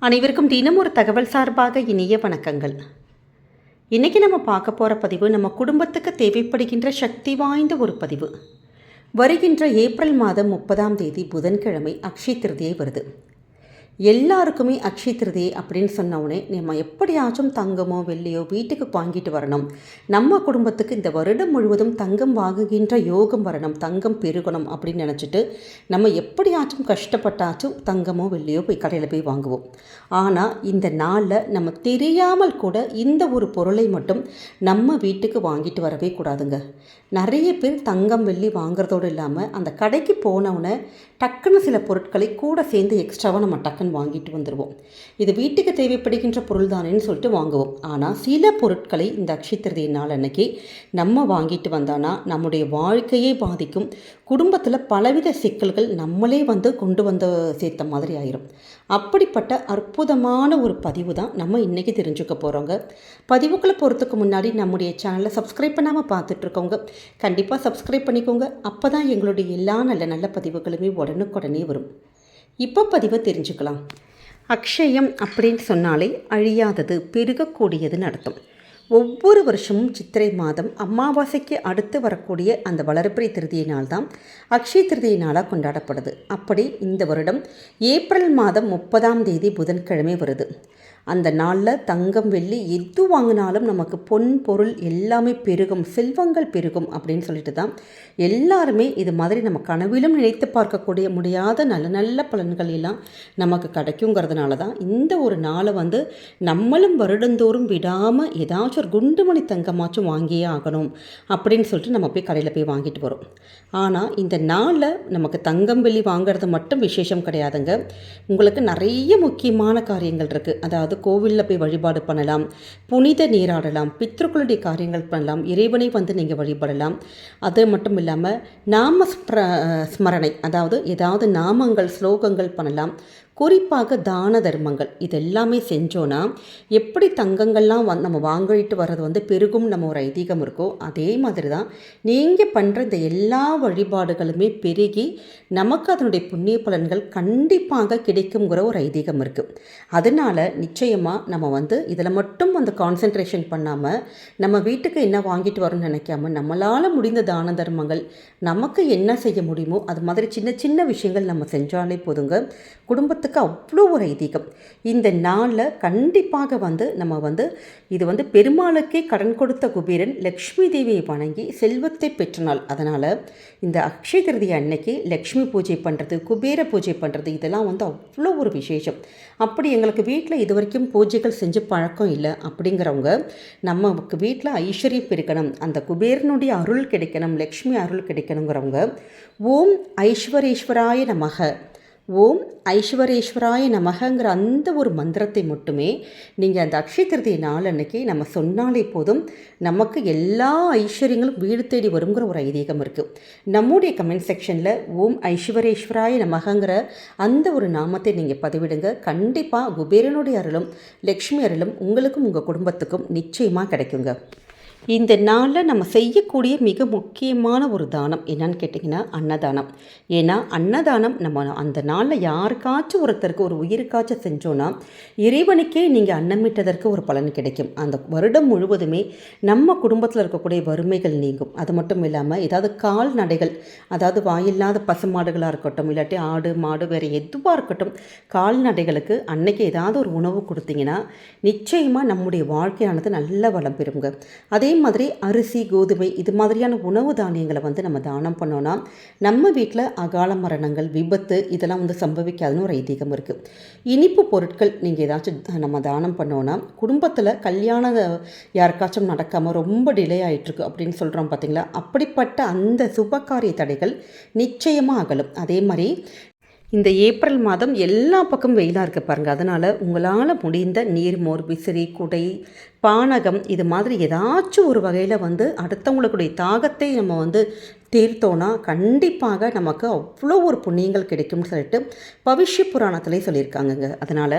அனைவருக்கும் தினம் ஒரு தகவல் சார்பாக இனிய வணக்கங்கள். இன்றைக்கி நம்ம பார்க்க போகிற பதிவு நம்ம குடும்பத்துக்கு தேவைப்படுகின்ற சக்தி வாய்ந்த ஒரு பதிவு. வருகின்ற ஏப்ரல் மாதம் 30ஆம் தேதி புதன்கிழமை அக்ஷய திருதியை வருது. எல்லாருக்குமே அக்ஷய திருதியை அப்படின்னு சொன்னோடனே நம்ம எப்படியாச்சும் தங்கமோ வெள்ளியோ வீட்டுக்கு வாங்கிட்டு வரணும், நம்ம குடும்பத்துக்கு இந்த வருடம் முழுவதும் தங்கம் வாங்குகின்ற யோகம் வரணும், தங்கம் பெருகணும் அப்படின்னு நினச்சிட்டு நம்ம எப்படியாச்சும் கஷ்டப்பட்டாச்சும் தங்கமோ வெள்ளியோ போய் கடையில் போய் வாங்குவோம். ஆனால் இந்த நாளில் நம்ம தெரியாமல் கூட இந்த ஒரு பொருளை மட்டும் நம்ம வீட்டுக்கு வாங்கிட்டு வரவே கூடாதுங்க. நிறைய பேர் தங்கம் வெள்ளி வாங்குறதோடு இல்லாமல் அந்த கடைக்கு போனவுடனே டக்குன்னு சில பொருட்களை கூட சேர்ந்து எக்ஸ்ட்ராவாக நம்ம டக்குன்னு வாங்கிட்டு வந்துடுவோம். இது வீட்டுக்கு தேவைப்படுகின்ற பொருள் தானேன்னு சொல்லிட்டு வாங்குவோம். ஆனால் சில பொருட்களை இந்த அக்ஷய திருதியை நாள் அன்னைக்கு நம்ம வாங்கிட்டு வந்தோன்னா நம்முடைய வாழ்க்கையே பாதிக்கும். குடும்பத்தில் பலவித சிக்கல்கள் நம்மளே கொண்டு வந்து சேர்த்த மாதிரி ஆயிரும். அப்படிப்பட்ட அற்புதமான ஒரு பதிவு தான் நம்ம இன்றைக்கி தெரிஞ்சுக்க போகிறோங்க. பதிவுக்களை போகிறதுக்கு முன்னாடி நம்முடைய சேனலை சப்ஸ்கிரைப் பண்ணாமல் பார்த்துட்ருக்கோங்க, கண்டிப்பாக சப்ஸ்கிரைப் பண்ணிக்கோங்க. அப்போ தான் எங்களுடைய எல்லா நல்ல நல்ல பதிவுகளுமே உடனுக்குடனே வரும். இப்போ பதிவை தெரிஞ்சுக்கலாம். அக்ஷயம் அப்படின்னு சொன்னாலே அழியாதது, பெருகக்கூடியதுன்னு அர்த்தம். ஒவ்வொரு வருஷமும் சித்திரை மாதம் அமாவாசைக்கு அடுத்து வரக்கூடிய அந்த வளர்பிறை திருதியை நாள் தான் அக்ஷய திருதியை நாளாக கொண்டாடப்படுது. அப்படி இந்த வருடம் ஏப்ரல் மாதம் 30ஆம் தேதி புதன்கிழமை வருது. அந்த நாளில் தங்கம் வெள்ளி எது வாங்கினாலும் நமக்கு பொன் பொருள் எல்லாமே பெருகும், செல்வங்கள் பெருகும் அப்படின்னு சொல்லிட்டு தான் எல்லாருமே இது மாதிரி நம்ம கனவிலும் நினைத்து பார்க்கக்கூடிய முடியாத நல்ல நல்ல பலன்கள் எல்லாம் நமக்கு கிடைக்குங்கிறதுனால தான் இந்த ஒரு நாளை நம்மளும் வருடந்தோறும் விடாமல் ஏதாச்சும் ஒரு குண்டுமணி தங்கமாச்சும் வாங்கியே ஆகணும் அப்படின்னு சொல்லிட்டு நம்ம போய் கடையில் போய் வாங்கிட்டு வரோம். ஆனால் இந்த நாளில் நமக்கு தங்கம் வெள்ளி வாங்கிறது மட்டும் விசேஷம் கிடையாதுங்க. உங்களுக்கு நிறைய முக்கியமான காரியங்கள் இருக்குது. அதாவது கோவிலில் போய் வழிபாடு பண்ணலாம், புனித நீராடலாம், பித்ருக்களுடைய காரியங்கள் பண்ணலாம், இறைவனை நீங்கள் வழிபடலாம். அது மட்டும் இல்லாமல் நாம ஸ்மரணை, அதாவது ஏதாவது நாமங்கள் ஸ்லோகங்கள் பண்ணலாம். குறிப்பாக தான தர்மங்கள் இதெல்லாமே செஞ்சோன்னா எப்படி தங்கங்கள்லாம் நம்ம வாங்கிட்டு வர்றது பெருகும் நம்ம ஒரு ஐதீகம் இருக்கோ, அதே மாதிரி தான் நீங்கள் பண்ணுற இந்த எல்லா வழிபாடுகளுமே பெருகி நமக்கு அதனுடைய புண்ணிய பலன்கள் கண்டிப்பாக கிடைக்குங்கிற ஒரு ஐதீகம் இருக்குது. அதனால் நிச்சயமாக நம்ம இதில் மட்டும் கான்சென்ட்ரேஷன் பண்ணாமல் நம்ம வீட்டுக்கு என்ன வாங்கிட்டு வரோம்னு நினைக்காம நம்மளால் முடிந்த தான தர்மங்கள் நமக்கு என்ன செய்ய முடியுமோ அது மாதிரி சின்ன சின்ன விஷயங்கள் நம்ம செஞ்சாலே போதுங்க. குடும்பத்துக்கு அவ்வளோ ஒரு ஐதீகம். இந்த நாளில் கண்டிப்பாக நம்ம இது பெருமாளுக்கே கடன் கொடுத்த குபேரன் லக்ஷ்மி தேவியை வணங்கி செல்வத்தை பெற்ற நாள். அதனால் இந்த அக்ஷய திருதி அன்னைக்கு லக்ஷ்மி பூஜை பண்ணுறது, குபேர பூஜை பண்ணுறது இதெல்லாம் அவ்வளோ ஒரு விசேஷம். அப்படி எங்களுக்கு வீட்டில் இது வரைக்கும் பூஜைகள் செஞ்சு பழக்கம் இல்லை அப்படிங்கிறவங்க நமக்கு வீட்டில் ஐஸ்வர்யம் பெருக்கணும், அந்த குபேரனுடைய அருள் கிடைக்கணும், லக்ஷ்மி அருள் கிடைக்கணுங்கிறவங்க ஓம் ஐஸ்வரேஸ்வராய நமக, ஓம் ஐஸ்வரேஸ்வராய நமகங்கிற அந்த ஒரு மந்திரத்தை மட்டுமே நீங்கள் அந்த அக்ஷய திருதியை நாள் அன்னைக்கு நம்ம சொன்னாலே போதும், நமக்கு எல்லா ஐஸ்வர்யங்களும் வீடு தேடி வருங்கிற ஒரு ஐதீகம் இருக்குது. நம்முடைய கமெண்ட் செக்ஷனில் ஓம் ஐஸ்வரேஸ்வராய நமகங்கிற அந்த ஒரு நாமத்தை நீங்கள் பதிவிடுங்க. கண்டிப்பாக குபேரனுடைய அருளும் லக்ஷ்மி அருளும் உங்களுக்கும் உங்கள் குடும்பத்துக்கும் நிச்சயமாக கிடைக்குங்க. இந்த நாளில் நம்ம செய்யக்கூடிய மிக முக்கியமான ஒரு தானம் என்னன்னு கேட்டிங்கன்னா அன்னதானம். ஏன்னா அன்னதானம் நம்ம அந்த நாளில் யாருக்காச்சும் ஒருத்தருக்கு ஒரு உயிருக்காச்சும் செஞ்சோன்னா இறைவனுக்கே நீங்கள் அன்னமிட்டதற்கு ஒரு பலன் கிடைக்கும். அந்த வருடம் முழுவதுமே நம்ம குடும்பத்தில் இருக்கக்கூடிய வறுமைகள் நீங்கும். அது மட்டும் இல்லாமல் ஏதாவது கால்நடைகள், அதாவது வாயில்லாத பசுமாடுகளாக இருக்கட்டும், இல்லாட்டி ஆடு மாடு வேறு எதுவாக இருக்கட்டும், கால்நடைகளுக்கு அன்னைக்கு ஏதாவது ஒரு உணவு கொடுத்தீங்கன்னா நிச்சயமாக நம்முடைய வாழ்க்கையானது நல்ல வளம் பெறுங்க. அதே மாதிரி அரிசி கோதுமை இது மாதிரியான உணவு தானியங்களை நம்ம தானம் பண்ணோன்னா நம்ம வீட்டில் அகால மரணங்கள் விபத்து இதெல்லாம் சம்பவிக்காதுன்னு ஒரு ஐதீகம் இருக்குது. இனிப்பு பொருட்கள் நீங்கள் ஏதாச்சும் நம்ம தானம் பண்ணோன்னா குடும்பத்தில் கல்யாணம் யாருக்காச்சும் நடக்காமல் ரொம்ப டிலே ஆகிட்டுருக்கு அப்படின்னு சொல்கிறோம் பார்த்தீங்களா, அப்படிப்பட்ட அந்த சுபகாரிய தடைகள் நிச்சயமாக அகலும். அதே மாதிரி இந்த ஏப்ரல் மாதம் எல்லா பக்கம் வெயிலாக இருக்க பாருங்கள். அதனால் உங்களால் முடிந்த நீர்மோர், விசிறி, குடை, பானகம் இது மாதிரி ஏதாச்சும் ஒரு வகையில் அடுத்தவங்களுடைய தாகத்தை நம்ம தீர்த்தோன்னா கண்டிப்பாக நமக்கு அவ்வளோ ஒரு புண்ணியங்கள் கிடைக்கும்னு சொல்லிட்டு பவிஷ்ய புராணத்திலே சொல்லியிருக்காங்கங்க. அதனால்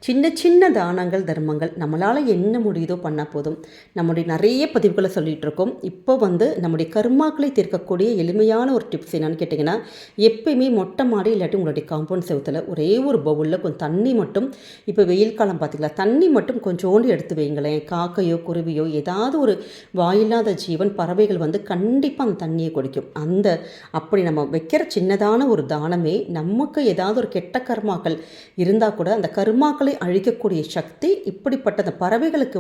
சின்ன சின்ன தானங்கள் தர்மங்கள் நம்மளால் என்ன முடியுதோ பண்ணால் போதும். நம்முடைய நிறைய பதிவுகளை சொல்லிகிட்டு இருக்கோம். இப்போ நம்முடைய கர்மாக்களை தீர்க்கக்கூடிய எளிமையான ஒரு டிப்ஸ் என்னன்னு கேட்டிங்கன்னா, எப்பயுமே மொட்டை மாடி இல்லாட்டி உங்களுடைய காம்பவுண்ட் செவுத்தில் ஒரே ஒரு பவுலில் கொஞ்சம் தண்ணி மட்டும், இப்போ வெயில் காலம் பார்த்திங்களா, தண்ணி மட்டும் கொஞ்சோண்டு எடுத்து வைங்களேன். காக்கையோ குருவியோ ஏதாவது ஒரு வாயில்லாத ஜீவன் பறவைகள் கண்டிப்பாக அந்த தண்ணியை குடிக்கும். அப்படி நம்ம வைக்கிற சின்னதான ஒரு தானமே நமக்கு ஏதாவது ஒரு கெட்ட கர்மாக்கள் இருந்தால் கூட அந்த கர்மாக்களை அழிக்கக்கூடிய சக்தி இப்படிப்பட்ட அந்த பறவைகளுக்கு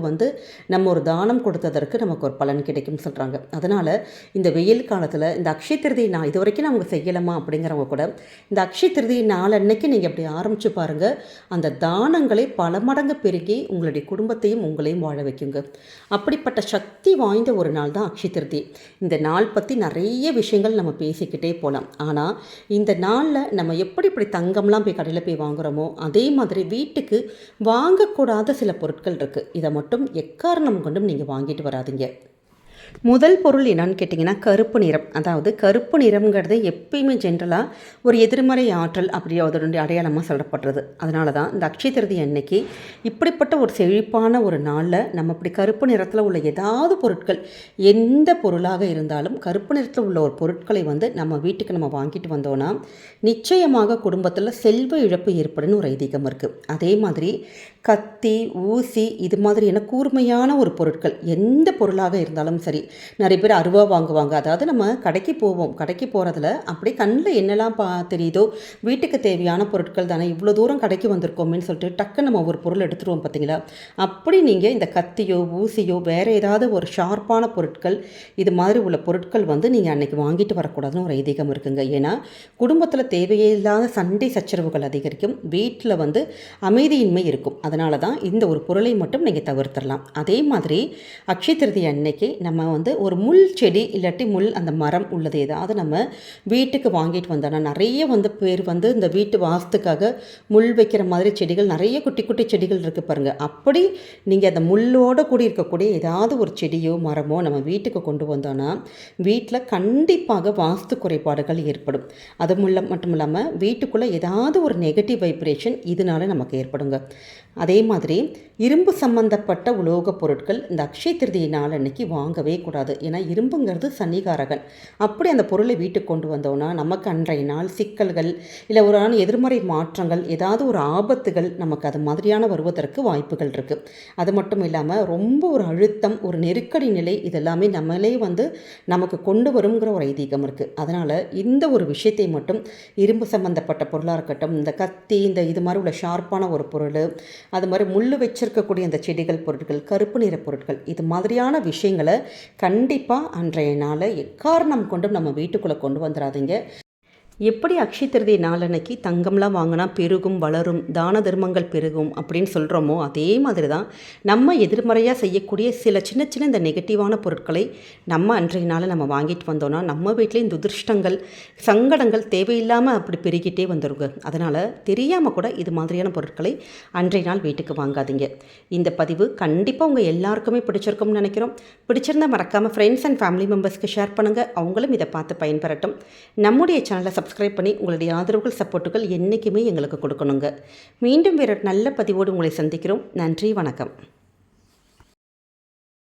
நம்ம ஒரு தானம் கொடுத்ததற்கு நமக்கு ஒரு பலன் கிடைக்கும்னு சொல்கிறாங்க. அதனால் இந்த வெயில் காலத்தில் இந்த அக்ஷய திருதியை நான் இது வரைக்கும் நமக்கு செய்யலாமா அப்படிங்கிறவங்க கூட இந்த அக்ஷய திருதியை நாளன்னைக்கு நீங்கள் அப்படி ஆரம்பித்து பாருங்கள். அந்த தானங்களை பல மடங்கு பெருகி உங்களுடைய குடும்பத்தையும் உங்களையும் வாழ வைக்குங்க. அப்படிப்பட்ட சக்தி வாய்ந்த ஒரு நாள் தான் அக்ஷய திருதி. இந்த நாள் பற்றி நிறைய விஷயங்கள் நம்ம பேசிக்கிட்டே போகலாம். ஆனால் இந்த நாளில் நம்ம இப்படி தங்கம்லாம் போய் கடையில் போய் வாங்குகிறோமோ அதே மாதிரி வீட்டுக்கு வாங்கக்கூடாத சில பொருட்கள் இருக்குது. இதை மட்டும் எக்காரணம் கொண்டும் நீங்கள் வாங்கிட்டு வராதீங்க. முதல் பொருள் என்னன்னு கேட்டிங்கன்னா கருப்பு நிறம். அதாவது கருப்பு நிறம்ங்கிறது எப்பயுமே ஜென்ரலாக ஒரு எதிர்மறை ஆற்றல் அப்படி அதனுடைய அடையாளமாக சொல்லப்படுறது. அதனால தான் இந்த அக்ஷய திருதி அன்னைக்கு இப்படிப்பட்ட ஒரு செழிப்பான ஒரு நாளில் நம்ம இப்படி கருப்பு நிறத்தில் உள்ள ஏதாவது பொருட்கள், எந்த பொருளாக இருந்தாலும் கருப்பு நிறத்தில் உள்ள ஒரு பொருட்களை நம்ம வீட்டுக்கு நம்ம வாங்கிட்டு வந்தோன்னா நிச்சயமாக குடும்பத்தில் செல்வ இழப்பு ஏற்படுன்னு ஒரு ஐதீகம் இருக்குது. அதே மாதிரி கத்தி, ஊசி இது மாதிரியான கூர்மையான ஒரு பொருட்கள் எந்த பொருளாக இருந்தாலும் சரி. நிறைய பேர் அருவா வாங்குவாங்க. அதாவது நம்ம கடைக்கு போவோம், கடைக்கு போகிறதுல அப்படியே கண்ணில் என்னெல்லாம் தெரியுதோ வீட்டுக்கு தேவையான பொருட்கள் தானே, இவ்வளோ தூரம் கடைக்கு வந்திருக்கோமேன்னு சொல்லிட்டு டக்கு நம்ம ஒரு பொருள் எடுத்துருவோம் பார்த்தீங்களா. அப்படி நீங்கள் இந்த கத்தியோ ஊசியோ வேறு ஏதாவது ஒரு ஷார்ப்பான பொருட்கள் இது மாதிரி உள்ள பொருட்கள் நீங்கள் அன்றைக்கி வாங்கிட்டு வரக்கூடாதுன்னு ஒரு ஐதீகம் இருக்குங்க. ஏன்னா குடும்பத்தில் தேவையில்லாத சண்டை சச்சரவுகள் அதிகரிக்கும், வீட்டில் அமைதியின்மை இருக்கும். அதனால தான் இந்த ஒரு பொருளை மட்டும் நீங்கள் தவிர்த்திடலாம். அதே மாதிரி அக்ஷய திருதி அன்னைக்கு நம்ம ஒரு முள் செடி இல்லாட்டி முள் அந்த மரம் உள்ளது ஏதாவது நம்ம வீட்டுக்கு வாங்கிட்டு வந்தோன்னா நிறைய பேர் இந்த வீட்டு வாஸ்துக்காக முள் வைக்கிற மாதிரி செடிகள் நிறைய குட்டி குட்டி செடிகள் இருக்குது பாருங்கள். அப்படி நீங்கள் அந்த முள்ளோடு கூடி இருக்கக்கூடிய ஏதாவது ஒரு செடியோ மரமோ நம்ம வீட்டுக்கு கொண்டு வந்தோன்னா வீட்டில் கண்டிப்பாக வாஸ்து குறைபாடுகள் ஏற்படும். அது மட்டும் இல்லாமல் வீட்டுக்குள்ளே ஏதாவது ஒரு நெகட்டிவ் வைப்ரேஷன் இதனால் நமக்கு ஏற்படுங்க. அதே மாதிரி இரும்பு சம்பந்தப்பட்ட உலோகப் பொருட்கள் இந்த அக்ஷய திருதியை நாள் அன்னைக்கு வாங்கவே கூடாது. ஏன்னா இரும்புங்கிறது சனிகாரகன். அப்படி அந்த பொருளை வீட்டுக்கு கொண்டு வந்தோன்னா நமக்கு அன்றைய நாள் சிக்கல்கள் இல்லை ஒரு எதிர்மறை மாற்றங்கள் ஏதாவது ஒரு ஆபத்துகள் நமக்கு அது மாதிரியான வருவதற்கு வாய்ப்புகள் இருக்குது. அது மட்டும் இல்லாமல் ரொம்ப ஒரு அழுத்தம், ஒரு நெருக்கடி நிலை இதெல்லாமே நம்மளே நமக்கு கொண்டு வருங்கிற ஒரு ஐதீகம் இருக்குது. அதனால் இந்த ஒரு விஷயத்தை மட்டும் இரும்பு சம்பந்தப்பட்ட பொருளாக இருக்கட்டும், இந்த கத்தி இந்த இது மாதிரி உள்ள ஷார்ப்பான ஒரு பொருள், அது மாதிரி முள் வச்சிருக்கக்கூடிய அந்த செடிகள் பொருட்கள், கருப்பு நிற பொருட்கள் இது மாதிரியான விஷயங்களை கண்டிப்பாக அன்றைய நாளை எக்காரணம் கொண்டும் நம்ம வீட்டுக்குள்ளே கொண்டு வந்துடாதீங்க. எப்படி அக்ஷய திருதியை நாளன்னைக்கு தங்கம்லாம் வாங்கினா பெருகும் வளரும் தான தர்மங்கள் பெருகும் அப்படின்னு சொல்கிறோமோ அதே மாதிரி தான் நம்ம எதிர்மறையாக செய்யக்கூடிய சில சின்ன சின்ன இந்த நெகட்டிவான பொருட்களை நம்ம அன்றைய நாளை நம்ம வாங்கிட்டு வந்தோன்னா நம்ம வீட்லேயும் துதிர்ஷ்டங்கள் சங்கடங்கள் தேவையில்லாமல் அப்படி பெருகிட்டே வந்துருங்க. அதனால் தெரியாமல் கூட இது மாதிரியான பொருட்களை அன்றைய நாள் வீட்டுக்கு வாங்காதீங்க. இந்த பதிவு கண்டிப்பாக உங்கள் எல்லாருக்குமே பிடிச்சிருக்கும்னு நினைக்கிறோம். பிடிச்சிருந்தால் மறக்காமல் ஃப்ரெண்ட்ஸ் அண்ட் ஃபேமிலி மெம்பர்ஸ்க்கு ஷேர் பண்ணுங்கள், அவங்களும் இதை பார்த்து பயன்பெறட்டும். நம்முடைய சேனலை சப்ஸ்கிரைப் பண்ணி உங்களுடைய ஆதரவுகள் சப்போர்ட்டுகள் என்றைக்குமே எங்களுக்கு கொடுக்கணுங்க. மீண்டும் வேறு நல்ல பதிவோடு உங்களை சந்திக்கிறோம். நன்றி, வணக்கம்.